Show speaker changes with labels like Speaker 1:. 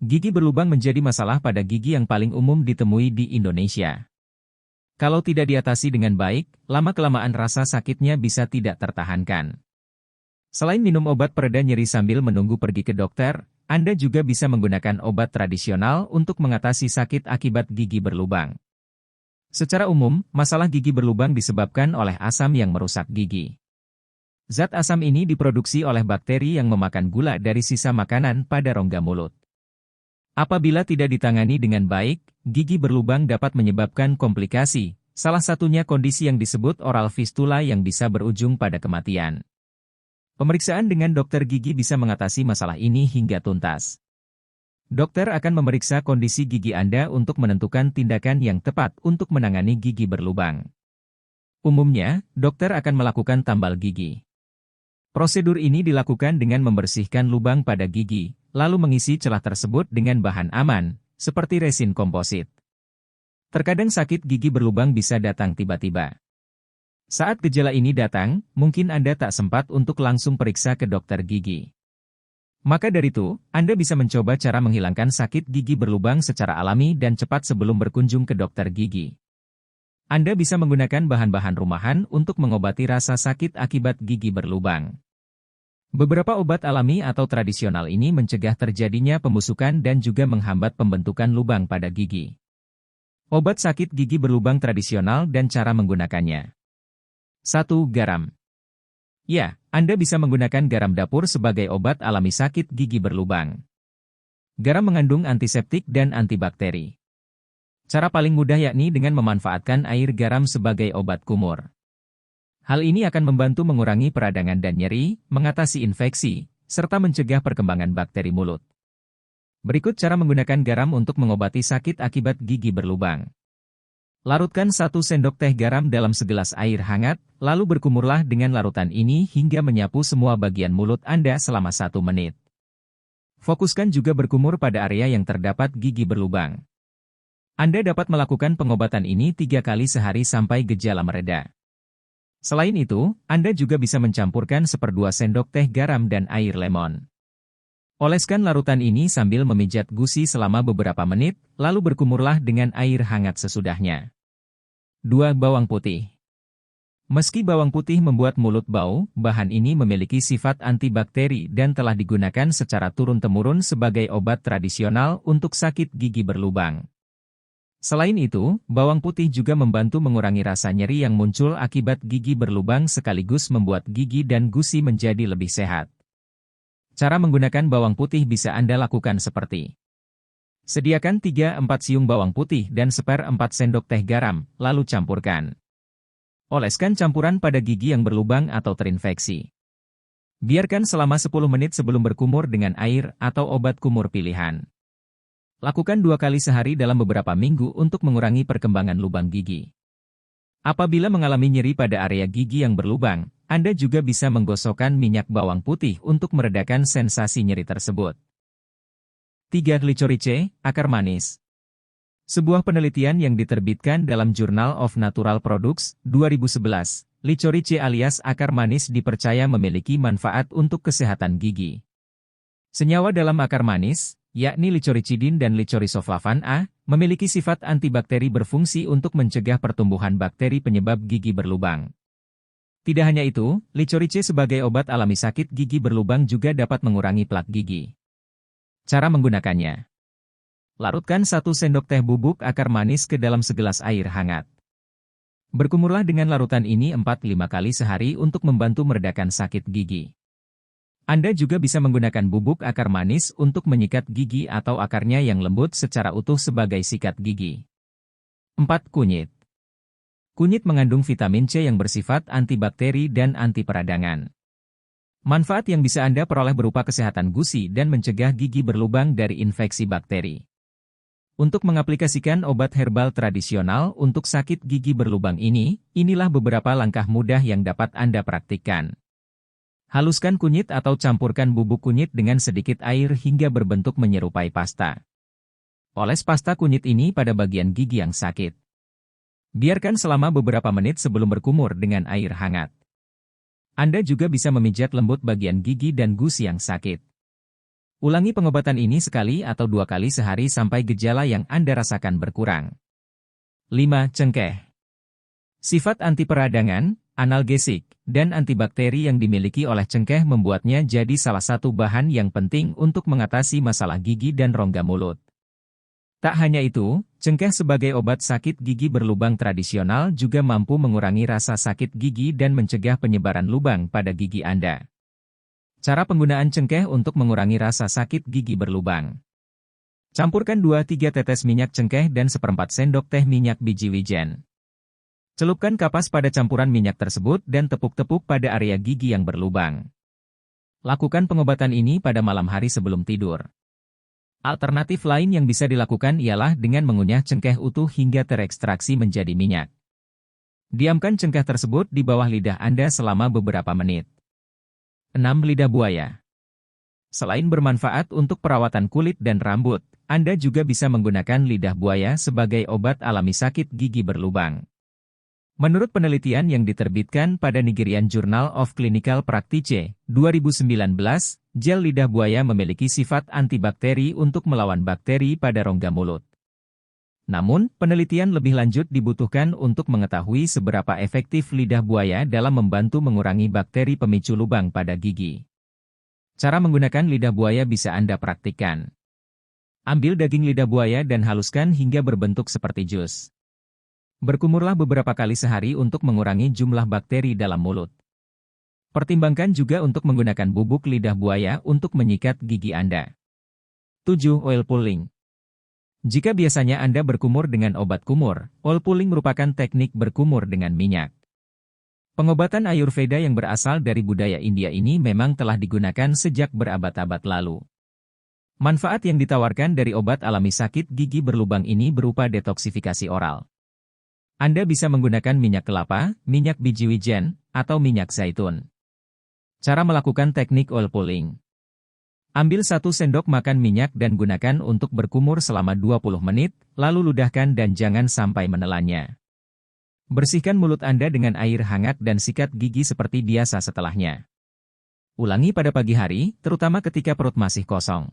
Speaker 1: Gigi berlubang menjadi masalah pada gigi yang paling umum ditemui di Indonesia. Kalau tidak diatasi dengan baik, lama-kelamaan rasa sakitnya bisa tidak tertahankan. Selain minum obat pereda nyeri sambil menunggu pergi ke dokter, Anda juga bisa menggunakan obat tradisional untuk mengatasi sakit akibat gigi berlubang. Secara umum, masalah gigi berlubang disebabkan oleh asam yang merusak gigi. Zat asam ini diproduksi oleh bakteri yang memakan gula dari sisa makanan pada rongga mulut. Apabila tidak ditangani dengan baik, gigi berlubang dapat menyebabkan komplikasi, salah satunya kondisi yang disebut oral fistula yang bisa berujung pada kematian. Pemeriksaan dengan dokter gigi bisa mengatasi masalah ini hingga tuntas. Dokter akan memeriksa kondisi gigi Anda untuk menentukan tindakan yang tepat untuk menangani gigi berlubang. Umumnya, dokter akan melakukan tambal gigi. Prosedur ini dilakukan dengan membersihkan lubang pada gigi, lalu mengisi celah tersebut dengan bahan aman, seperti resin komposit. Terkadang sakit gigi berlubang bisa datang tiba-tiba. Saat gejala ini datang, mungkin Anda tak sempat untuk langsung periksa ke dokter gigi. Maka dari itu, Anda bisa mencoba cara menghilangkan sakit gigi berlubang secara alami dan cepat sebelum berkunjung ke dokter gigi. Anda bisa menggunakan bahan-bahan rumahan untuk mengobati rasa sakit akibat gigi berlubang. Beberapa obat alami atau tradisional ini mencegah terjadinya pembusukan dan juga menghambat pembentukan lubang pada gigi. Obat sakit gigi berlubang tradisional dan cara menggunakannya. 1. Garam. Ya, Anda bisa menggunakan garam dapur sebagai obat alami sakit gigi berlubang. Garam mengandung antiseptik dan antibakteri. Cara paling mudah yakni dengan memanfaatkan air garam sebagai obat kumur. Hal ini akan membantu mengurangi peradangan dan nyeri, mengatasi infeksi, serta mencegah perkembangan bakteri mulut. Berikut cara menggunakan garam untuk mengobati sakit akibat gigi berlubang. Larutkan 1 sendok teh garam dalam segelas air hangat, lalu berkumurlah dengan larutan ini hingga menyapu semua bagian mulut Anda selama 1 menit. Fokuskan juga berkumur pada area yang terdapat gigi berlubang. Anda dapat melakukan pengobatan ini 3 kali sehari sampai gejala mereda. Selain itu, Anda juga bisa mencampurkan 1/2 sendok teh garam dan air lemon. Oleskan larutan ini sambil memijat gusi selama beberapa menit, lalu berkumurlah dengan air hangat sesudahnya. 2. Bawang putih. Meski bawang putih membuat mulut bau, bahan ini memiliki sifat antibakteri dan telah digunakan secara turun-temurun sebagai obat tradisional untuk sakit gigi berlubang. Selain itu, bawang putih juga membantu mengurangi rasa nyeri yang muncul akibat gigi berlubang sekaligus membuat gigi dan gusi menjadi lebih sehat. Cara menggunakan bawang putih bisa Anda lakukan seperti: sediakan 3-4 siung bawang putih dan 1/4 sendok teh garam, lalu campurkan. Oleskan campuran pada gigi yang berlubang atau terinfeksi. Biarkan selama 10 menit sebelum berkumur dengan air atau obat kumur pilihan. Lakukan 2 kali sehari dalam beberapa minggu untuk mengurangi perkembangan lubang gigi. Apabila mengalami nyeri pada area gigi yang berlubang, Anda juga bisa menggosokkan minyak bawang putih untuk meredakan sensasi nyeri tersebut. 3. Licorice, akar manis. Sebuah penelitian yang diterbitkan dalam Journal of Natural Products, 2011, licorice alias akar manis dipercaya memiliki manfaat untuk kesehatan gigi. Senyawa dalam akar manis, yakni licoricidin dan licorisoflavan A, memiliki sifat antibakteri berfungsi untuk mencegah pertumbuhan bakteri penyebab gigi berlubang. Tidak hanya itu, licorice sebagai obat alami sakit gigi berlubang juga dapat mengurangi plak gigi. Cara menggunakannya: larutkan 1 sendok teh bubuk akar manis ke dalam segelas air hangat. Berkumurlah dengan larutan ini 4-5 kali sehari untuk membantu meredakan sakit gigi. Anda juga bisa menggunakan bubuk akar manis untuk menyikat gigi atau akarnya yang lembut secara utuh sebagai sikat gigi. 4. Kunyit. Kunyit mengandung vitamin C yang bersifat antibakteri dan anti peradangan. Manfaat yang bisa Anda peroleh berupa kesehatan gusi dan mencegah gigi berlubang dari infeksi bakteri. Untuk mengaplikasikan obat herbal tradisional untuk sakit gigi berlubang ini, inilah beberapa langkah mudah yang dapat Anda praktikkan. Haluskan kunyit atau campurkan bubuk kunyit dengan sedikit air hingga berbentuk menyerupai pasta. Oles pasta kunyit ini pada bagian gigi yang sakit. Biarkan selama beberapa menit sebelum berkumur dengan air hangat. Anda juga bisa memijat lembut bagian gigi dan gusi yang sakit. Ulangi pengobatan ini sekali atau 2 kali sehari sampai gejala yang Anda rasakan berkurang. 5. Cengkeh. Sifat anti peradangan, analgesik, dan antibakteri yang dimiliki oleh cengkeh membuatnya jadi salah satu bahan yang penting untuk mengatasi masalah gigi dan rongga mulut. Tak hanya itu, cengkeh sebagai obat sakit gigi berlubang tradisional juga mampu mengurangi rasa sakit gigi dan mencegah penyebaran lubang pada gigi Anda. Cara penggunaan cengkeh untuk mengurangi rasa sakit gigi berlubang. Campurkan 2-3 tetes minyak cengkeh dan 1/4 sendok teh minyak biji wijen. Celupkan kapas pada campuran minyak tersebut dan tepuk-tepuk pada area gigi yang berlubang. Lakukan pengobatan ini pada malam hari sebelum tidur. Alternatif lain yang bisa dilakukan ialah dengan mengunyah cengkeh utuh hingga terekstraksi menjadi minyak. Diamkan cengkeh tersebut di bawah lidah Anda selama beberapa menit. 6. Lidah buaya. Selain bermanfaat untuk perawatan kulit dan rambut, Anda juga bisa menggunakan lidah buaya sebagai obat alami sakit gigi berlubang. Menurut penelitian yang diterbitkan pada Nigerian Journal of Clinical Practice, 2019, gel lidah buaya memiliki sifat antibakteri untuk melawan bakteri pada rongga mulut. Namun, penelitian lebih lanjut dibutuhkan untuk mengetahui seberapa efektif lidah buaya dalam membantu mengurangi bakteri pemicu lubang pada gigi. Cara menggunakan lidah buaya bisa Anda praktikkan. Ambil daging lidah buaya dan haluskan hingga berbentuk seperti jus. Berkumurlah beberapa kali sehari untuk mengurangi jumlah bakteri dalam mulut. Pertimbangkan juga untuk menggunakan bubuk lidah buaya untuk menyikat gigi Anda. 7. Oil pulling. Jika biasanya Anda berkumur dengan obat kumur, oil pulling merupakan teknik berkumur dengan minyak. Pengobatan Ayurveda yang berasal dari budaya India ini memang telah digunakan sejak berabad-abad lalu. Manfaat yang ditawarkan dari obat alami sakit gigi berlubang ini berupa detoksifikasi oral. Anda bisa menggunakan minyak kelapa, minyak biji wijen, atau minyak zaitun. Cara melakukan teknik oil pulling. Ambil 1 sendok makan minyak dan gunakan untuk berkumur selama 20 menit, lalu ludahkan dan jangan sampai menelannya. Bersihkan mulut Anda dengan air hangat dan sikat gigi seperti biasa setelahnya. Ulangi pada pagi hari, terutama ketika perut masih kosong.